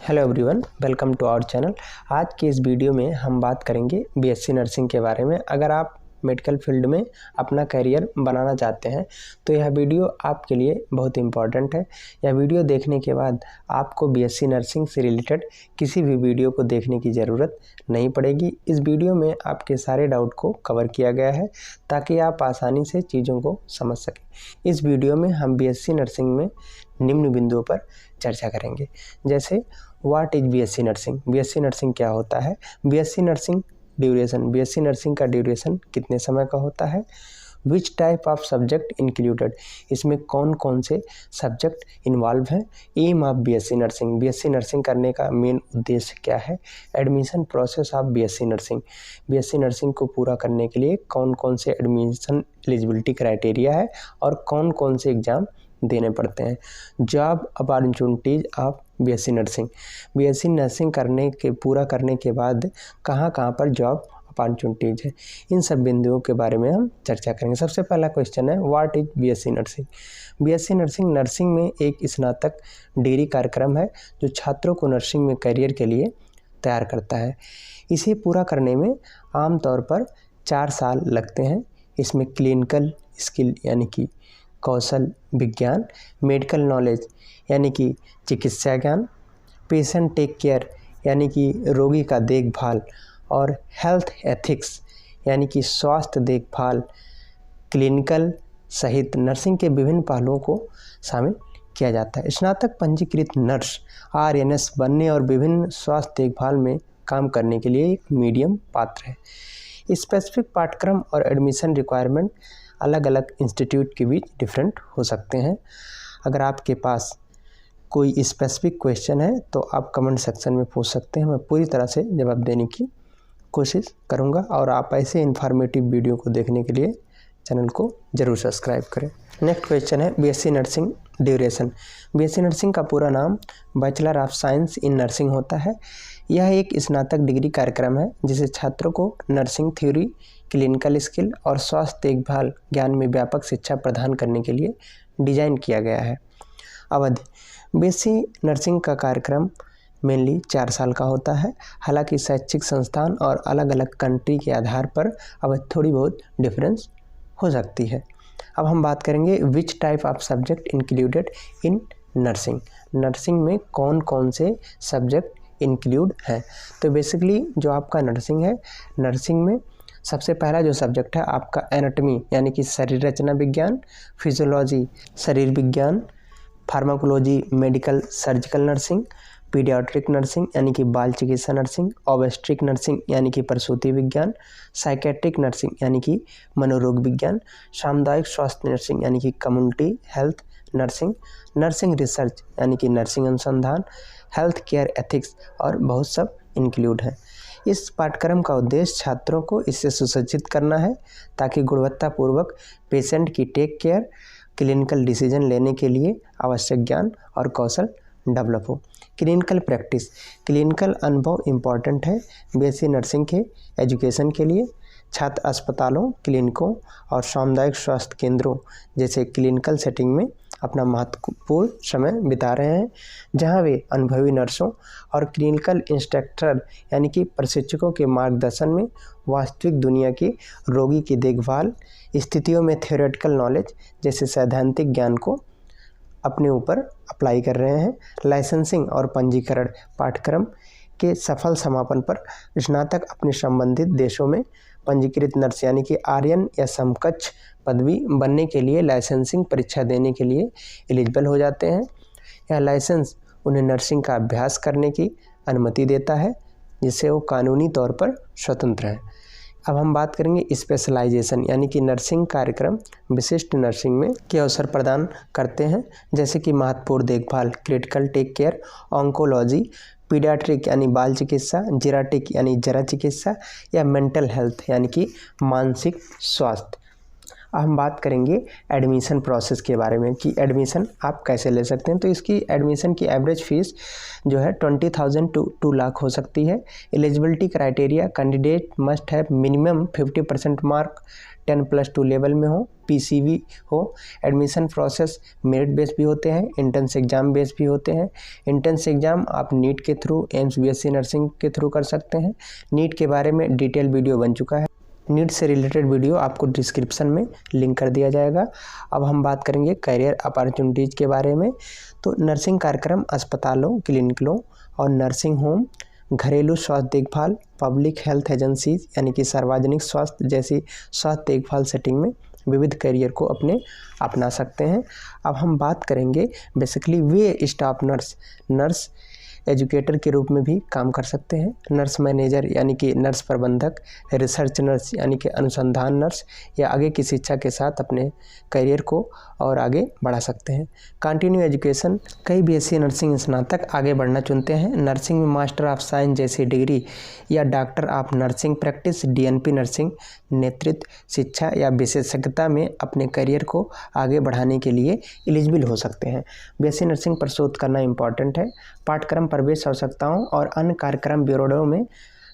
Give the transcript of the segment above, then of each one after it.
Hello everyone, welcome to our channel. आज के इस वीडियो में हम बात करेंगे बीएससी नर्सिंग के बारे में। अगर आप मेडिकल फील्ड में अपना करियर बनाना चाहते हैं तो यह वीडियो आपके लिए बहुत इम्पॉर्टेंट है। यह वीडियो देखने के बाद आपको बीएससी नर्सिंग से रिलेटेड किसी भी वीडियो को देखने की ज़रूरत नहीं पड़ेगी। इस वीडियो में आपके सारे डाउट को कवर किया गया है ताकि आप आसानी से चीज़ों को समझ सकें। इस वीडियो में हम बीएससी नर्सिंग में निम्न बिंदुओं पर चर्चा करेंगे, जैसे what is BSc nursing, BSc nursing क्या होता है, BSc nursing duration, BSc nursing का ड्यूरेशन कितने समय का होता है, which type of subject included, इसमें कौन कौन से सब्जेक्ट इन्वॉल्व हैं, aim of BSc nursing, BSc nursing करने का मेन उद्देश्य क्या है, admission process of BSc nursing, BSc nursing को पूरा करने के लिए कौन कौन से एडमिशन एलिजिबिलिटी क्राइटेरिया है और कौन कौन से एग्ज़ाम देने पड़ते हैं, job opportunities of BSc nursing, BSc nursing पूरा करने के बाद कहाँ कहाँ पर जॉब अपॉर्चुनिटीज है। इन सब बिंदुओं के बारे में हम चर्चा करेंगे। सबसे पहला क्वेश्चन है what is BSc nursing. BSc nursing nursing में एक स्नातक डिग्री कार्यक्रम है जो छात्रों को नर्सिंग में करियर के लिए तैयार करता है। इसे पूरा करने में आमतौर पर 4 साल लगते हैं। इसमें क्लिनिकल स्किल यानी कि कौशल विज्ञान, मेडिकल नॉलेज यानी कि चिकित्सा ज्ञान, पेशेंट टेक केयर यानी कि रोगी का देखभाल और हेल्थ एथिक्स यानी कि स्वास्थ्य देखभाल, क्लिनिकल सहित नर्सिंग के विभिन्न पहलुओं को शामिल किया जाता है। स्नातक पंजीकृत नर्स आरएनएस बनने और विभिन्न स्वास्थ्य देखभाल में काम करने के लिए एक मीडियम पात्र है। स्पेसिफिक पाठ्यक्रम और एडमिशन रिक्वायरमेंट अलग अलग इंस्टीट्यूट के बीच डिफरेंट हो सकते हैं। अगर आपके पास कोई स्पेसिफिक क्वेश्चन है तो आप कमेंट सेक्शन में पूछ सकते हैं, मैं पूरी तरह से जवाब देने की कोशिश करूंगा। और आप ऐसे इन्फॉर्मेटिव वीडियो को देखने के लिए चैनल को ज़रूर सब्सक्राइब करें। नेक्स्ट क्वेश्चन है BSc nursing duration. BSc nursing का पूरा नाम bachelor of science in nursing होता है। यह एक स्नातक डिग्री कार्यक्रम है जिसे छात्रों को नर्सिंग थ्योरी, क्लिनिकल स्किल और स्वास्थ्य देखभाल ज्ञान में व्यापक शिक्षा प्रदान करने के लिए डिजाइन किया गया है। अवधि बीएससी नर्सिंग का कार्यक्रम मेनली 4 साल का होता है। हालांकि शैक्षिक संस्थान और अलग अलग कंट्री के आधार पर अब थोड़ी बहुत डिफरेंस हो सकती है। अब हम बात करेंगे विच type of subject included in nursing, nursing में कौन कौन से सब्जेक्ट इंक्लूड हैं। तो बेसिकली जो आपका नर्सिंग है, नर्सिंग में सबसे पहला जो सब्जेक्ट है आपका एनाटॉमी यानी कि शरीर रचना विज्ञान, फिजियोलॉजी शरीर विज्ञान, pharmacology medical surgical nursing, paediatric nursing यानी कि बाल चिकित्सा नर्सिंग, ऑब्स्टेट्रिक नर्सिंग यानी कि प्रसूति विज्ञान, साइकेट्रिक नर्सिंग यानी कि मनोरोग विज्ञान, सामुदायिक स्वास्थ्य नर्सिंग यानी कि community health nursing, nursing research यानी कि नर्सिंग अनुसंधान, हेल्थ केयर एथिक्स और बहुत सब इंक्लूड हैं। इस पाठ्यक्रम का उद्देश्य छात्रों को इससे सुसज्जित करना है ताकि गुणवत्तापूर्वक पेशेंट की टेक केयर, क्लिनिकल डिसीजन लेने के लिए आवश्यक ज्ञान और कौशल डेवलप हो। क्लिनिकल प्रैक्टिस, क्लिनिकल अनुभव इम्पॉर्टेंट है बीएससी नर्सिंग के एजुकेशन के लिए। छात्र अस्पतालों, क्लिनिकों और सामुदायिक स्वास्थ्य केंद्रों जैसे क्लिनिकल सेटिंग में अपना महत्वपूर्ण समय बिता रहे हैं, जहां वे अनुभवी नर्सों और क्लिनिकल इंस्ट्रक्टर यानी कि प्रशिक्षकों के मार्गदर्शन में वास्तविक दुनिया की रोगी की देखभाल स्थितियों में थ्योरेटिकल नॉलेज जैसे सैद्धांतिक ज्ञान को अपने ऊपर अप्लाई कर रहे हैं। लाइसेंसिंग और पंजीकरण, पाठ्यक्रम के सफल समापन पर स्नातक अपने संबंधित देशों में पंजीकृत नर्स यानी कि आर्यन या समकक्ष पदवी बनने के लिए लाइसेंसिंग परीक्षा देने के लिए एलिजिबल हो जाते हैं। यह लाइसेंस उन्हें नर्सिंग का अभ्यास करने की अनुमति देता है जिससे वो कानूनी तौर पर स्वतंत्र हैं। अब हम बात करेंगे स्पेशलाइजेशन यानी कि नर्सिंग कार्यक्रम विशिष्ट नर्सिंग में के अवसर प्रदान करते हैं, जैसे कि महत्वपूर्ण देखभाल, critical take care, oncology, paediatric यानी बाल चिकित्सा, जेराटिक यानी जरा चिकित्सा या मेंटल हेल्थ यानी कि मानसिक स्वास्थ्य। हम बात करेंगे एडमिशन प्रोसेस के बारे में कि एडमिशन आप कैसे ले सकते हैं। तो इसकी एडमिशन की एवरेज फ़ीस जो है 20,000 टू 2 लाख हो सकती है। Eligibility criteria, candidate must have minimum 50% mark 10+2 level में हो, पीसीवी हो। एडमिशन प्रोसेस मेरिट बेस भी होते हैं, एंट्रेंस एग्ज़ाम बेस भी होते हैं। एंट्रेंस एग्ज़ाम आप नीट के थ्रू, एम्स बीएससी नर्सिंग के थ्रू कर सकते हैं। नीट के बारे में डिटेल वीडियो बन चुका है, नीट से रिलेटेड वीडियो आपको डिस्क्रिप्शन में लिंक कर दिया जाएगा। अब हम बात करेंगे करियर अपॉर्चुनिटीज़ के बारे में। तो नर्सिंग कार्यक्रम अस्पतालों, क्लिनिकों और नर्सिंग होम, घरेलू स्वास्थ्य देखभाल, पब्लिक हेल्थ एजेंसीज यानी कि सार्वजनिक स्वास्थ्य जैसी स्वास्थ्य देखभाल सेटिंग में विविध करियर को अपना सकते हैं। अब हम बात करेंगे बेसिकली वे स्टाफ नर्स एजुकेटर के रूप में भी काम कर सकते हैं। नर्स मैनेजर यानी कि नर्स प्रबंधक, रिसर्च नर्स यानी कि अनुसंधान नर्स, या आगे की शिक्षा के साथ अपने करियर को और आगे बढ़ा सकते हैं। कंटिन्यू एजुकेशन, कई बीएससी नर्सिंग स्नातक आगे बढ़ना चुनते हैं। नर्सिंग में मास्टर ऑफ साइंस जैसी डिग्री या doctor of nursing practice, DNP nursing, नेतृत्व, शिक्षा या विशेषज्ञता में अपने करियर को आगे बढ़ाने के लिए एलिजिबल हो सकते हैं। बीएससी नर्सिंग पर शोध करना इम्पॉर्टेंट है। पाठ्यक्रम प्रवेश आवश्यकताओं और अन्य कार्यक्रम ब्यूरों में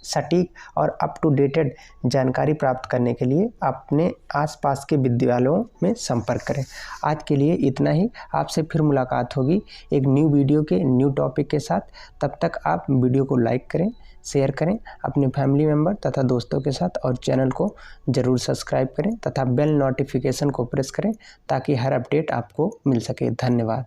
सटीक और अप टू डेटेड जानकारी प्राप्त करने के लिए अपने आसपास के विद्यालयों में संपर्क करें। आज के लिए इतना ही, आपसे फिर मुलाकात होगी एक न्यू वीडियो के न्यू टॉपिक के साथ। तब तक आप वीडियो को लाइक करें, शेयर करें अपने फैमिली मेम्बर तथा दोस्तों के साथ, और चैनल को ज़रूर सब्सक्राइब करें तथा बेल नोटिफिकेशन को प्रेस करें ताकि हर अपडेट आपको मिल सके। धन्यवाद।